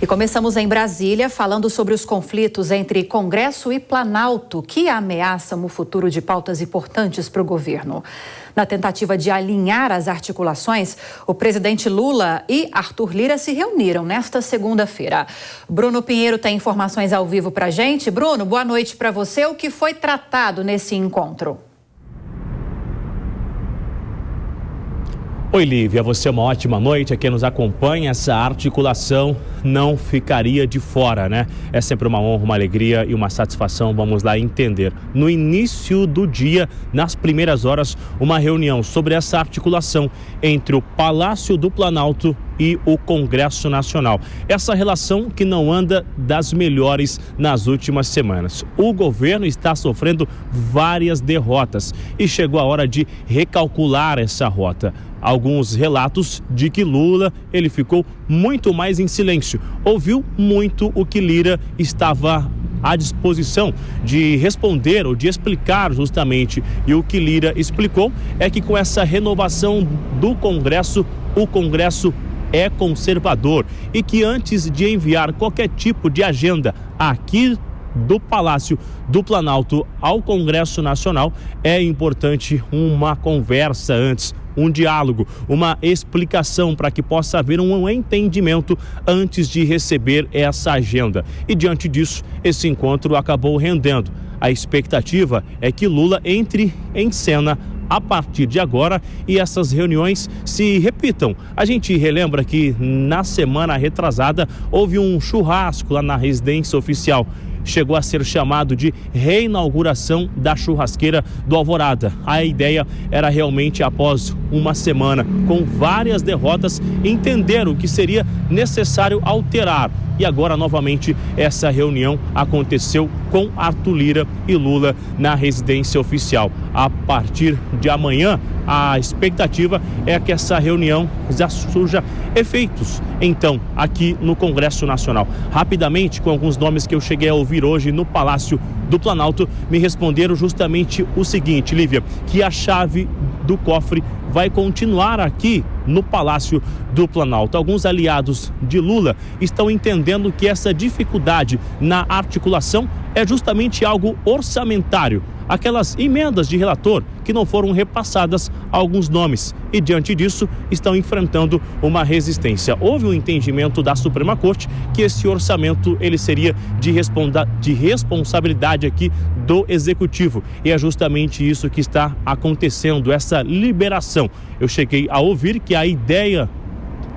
E começamos em Brasília, falando sobre os conflitos entre Congresso e Planalto, que ameaçam o futuro de pautas importantes para o governo. Na tentativa de alinhar as articulações, o presidente Lula e Arthur Lira se reuniram nesta segunda-feira. Bruno Pinheiro tem informações ao vivo para a gente. Bruno, boa noite para você. O que foi tratado nesse encontro? Oi, Lívia, você uma ótima noite. Quem nos acompanha, essa articulação não ficaria de fora, né? É sempre uma honra, uma alegria e uma satisfação, vamos lá entender. No início do dia, nas primeiras horas, uma reunião sobre essa articulação entre o Palácio do Planalto e o Congresso Nacional. Essa relação que não anda das melhores nas últimas semanas. O governo está sofrendo várias derrotas e chegou a hora de recalcular essa rota. Alguns relatos de que Lula, ele ficou muito mais em silêncio, ouviu muito o que Lira estava à disposição de responder ou de explicar justamente. E o que Lira explicou é que com essa renovação do Congresso, o Congresso é conservador e que antes de enviar qualquer tipo de agenda aqui do Palácio do Planalto ao Congresso Nacional, é importante uma conversa antes, um diálogo, uma explicação para que possa haver um entendimento antes de receber essa agenda. E diante disso, esse encontro acabou rendendo. A expectativa é que Lula entre em cena a partir de agora e essas reuniões se repitam. A gente relembra que na semana retrasada houve um churrasco lá na residência oficial. Chegou a ser chamado de reinauguração da churrasqueira do Alvorada. A ideia era realmente, após uma semana com várias derrotas, entender o que seria necessário alterar. E agora, novamente, essa reunião aconteceu com Arthur Lira e Lula na residência oficial. A partir de amanhã, a expectativa é que essa reunião já surja efeitos, então, aqui no Congresso Nacional. Rapidamente, com alguns nomes que eu cheguei a ouvir hoje no Palácio do Planalto, me responderam justamente o seguinte, Lívia, que a chave do cofre vai continuar aqui no Palácio do Planalto. Alguns aliados de Lula estão entendendo que essa dificuldade na articulação é justamente algo orçamentário. Aquelas emendas de relator que não foram repassadas a alguns nomes e, diante disso, estão enfrentando uma resistência. Houve um entendimento da Suprema Corte que esse orçamento ele seria de responsabilidade aqui do Executivo. E é justamente isso que está acontecendo, essa liberação. Eu cheguei a ouvir que a ideia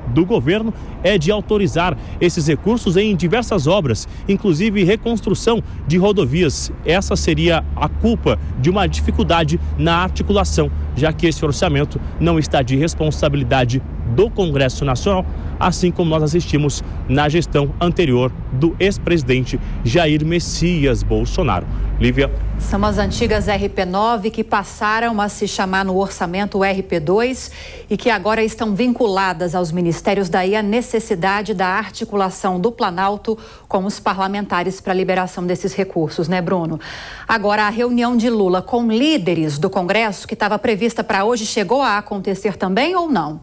do governo é de autorizar esses recursos em diversas obras, inclusive reconstrução de rodovias. Essa seria a culpa de uma dificuldade na articulação, já que esse orçamento não está de responsabilidade do Congresso Nacional, assim como nós assistimos na gestão anterior do ex-presidente Jair Messias Bolsonaro. Lívia. São as antigas RP9 que passaram a se chamar no orçamento RP2 e que agora estão vinculadas aos ministérios, daí a necessidade da articulação do Planalto com os parlamentares para a liberação desses recursos, né, Bruno? Agora, a reunião de Lula com líderes do Congresso, que estava prevista para hoje, chegou a acontecer também ou não?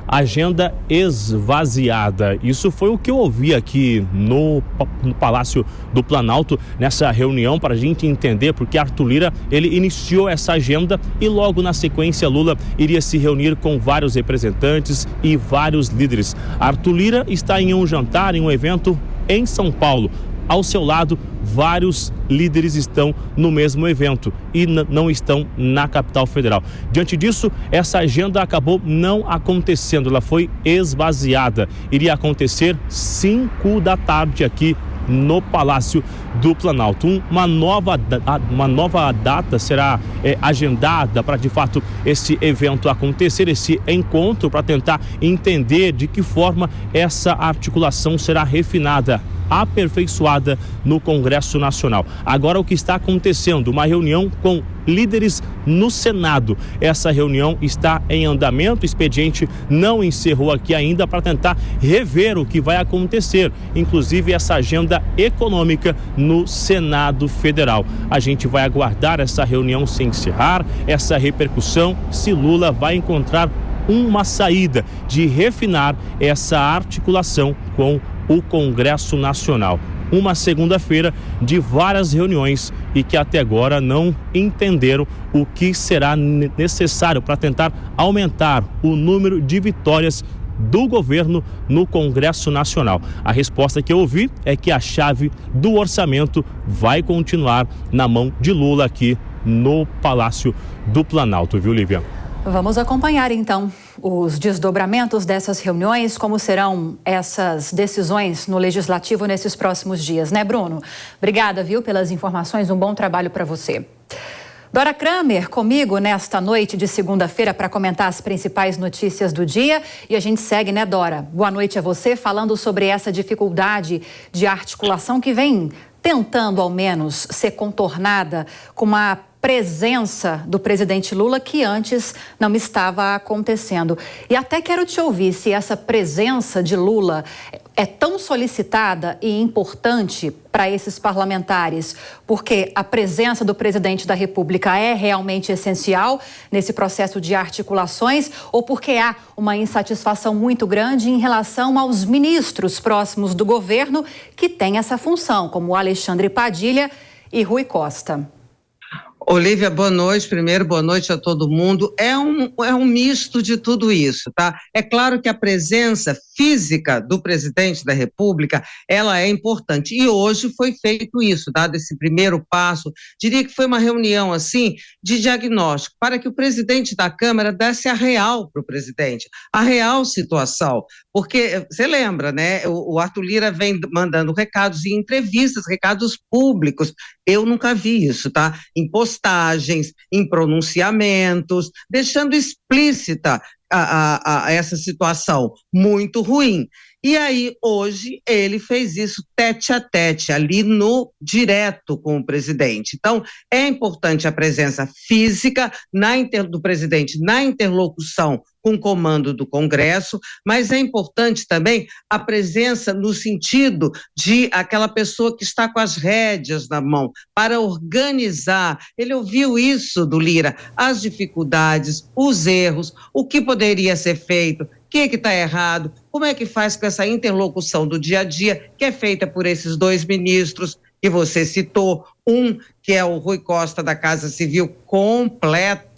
Agenda esvaziada. Isso foi o que eu ouvi aqui no Palácio do Planalto, nessa reunião, para a gente entender porque Arthur Lira, ele iniciou essa agenda e logo na sequência Lula iria se reunir com vários representantes e vários líderes. Arthur Lira está em um jantar, em um evento em São Paulo. Ao seu lado, vários líderes estão no mesmo evento e não estão na capital federal. Diante disso, essa agenda acabou não acontecendo, ela foi esvaziada. Iria acontecer 5 da tarde aqui no Palácio do Planalto. Uma nova data será agendada para, de fato, esse evento acontecer, esse encontro, para tentar entender de que forma essa articulação será refinada, aperfeiçoada no Congresso Nacional. Agora, o que está acontecendo? Uma reunião com líderes no Senado. Essa reunião está em andamento, o expediente não encerrou aqui ainda para tentar rever o que vai acontecer, inclusive essa agenda econômica no Senado Federal. A gente vai aguardar essa reunião se encerrar, essa repercussão, se Lula vai encontrar uma saída, de refinar essa articulação com o Congresso Nacional. Uma segunda-feira de várias reuniões e que até agora não entenderam o que será necessário para tentar aumentar o número de vitórias do governo no Congresso Nacional. A resposta que eu ouvi é que a chave do orçamento vai continuar na mão de Lula aqui no Palácio do Planalto, viu, Lívia? Vamos acompanhar, então, os desdobramentos dessas reuniões, como serão essas decisões no Legislativo nesses próximos dias, né, Bruno? Obrigada, viu, pelas informações, um bom trabalho para você. Dora Kramer comigo nesta noite de segunda-feira para comentar as principais notícias do dia. E a gente segue, né, Dora? Boa noite a você, falando sobre essa dificuldade de articulação que vem tentando, ao menos, ser contornada com uma presença do presidente Lula que antes não estava acontecendo. E até quero te ouvir se essa presença de Lula é tão solicitada e importante para esses parlamentares, porque a presença do presidente da República é realmente essencial nesse processo de articulações, ou porque há uma insatisfação muito grande em relação aos ministros próximos do governo que têm essa função, como Alexandre Padilha e Rui Costa. Olívia, boa noite. Primeiro, boa noite a todo mundo. É um misto de tudo isso, tá? É claro que a presença física do presidente da República, ela é importante. E hoje foi feito isso, dado esse primeiro passo. Diria que foi uma reunião, assim, de diagnóstico, para que o presidente da Câmara desse a real para o presidente, a real situação. Porque, você lembra, né? O Arthur Lira vem mandando recados em entrevistas, recados públicos. Eu nunca vi isso, tá? Em postagens, em pronunciamentos, deixando explícita essa situação muito ruim. E aí, hoje, ele fez isso tete a tete, ali no direto com o presidente. Então, é importante a presença física do presidente na interlocução com o comando do Congresso, mas é importante também a presença no sentido de aquela pessoa que está com as rédeas na mão, para organizar. Ele ouviu isso do Lira, as dificuldades, os erros, o que poderia ser feito, o que está errado, como é que faz com essa interlocução do dia a dia, que é feita por esses dois ministros que você citou, um que é o Rui Costa da Casa Civil, completamente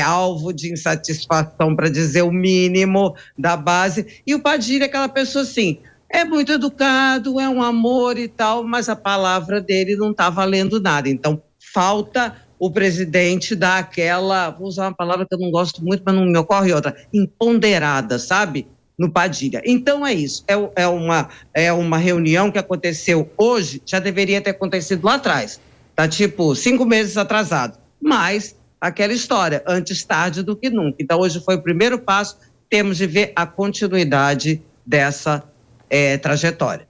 alvo de insatisfação, para dizer o mínimo, da base, e o Padilha, aquela pessoa assim, é muito educado, é um amor e tal, mas a palavra dele não está valendo nada, então falta o presidente dar aquela, vou usar uma palavra que eu não gosto muito, mas não me ocorre outra, empoderada, sabe? No Padilha. Então é isso, é uma reunião que aconteceu hoje, já deveria ter acontecido lá atrás, tá tipo 5 meses atrasado, mas aquela história, antes tarde do que nunca. Então hoje foi o primeiro passo, temos de ver a continuidade dessa trajetória.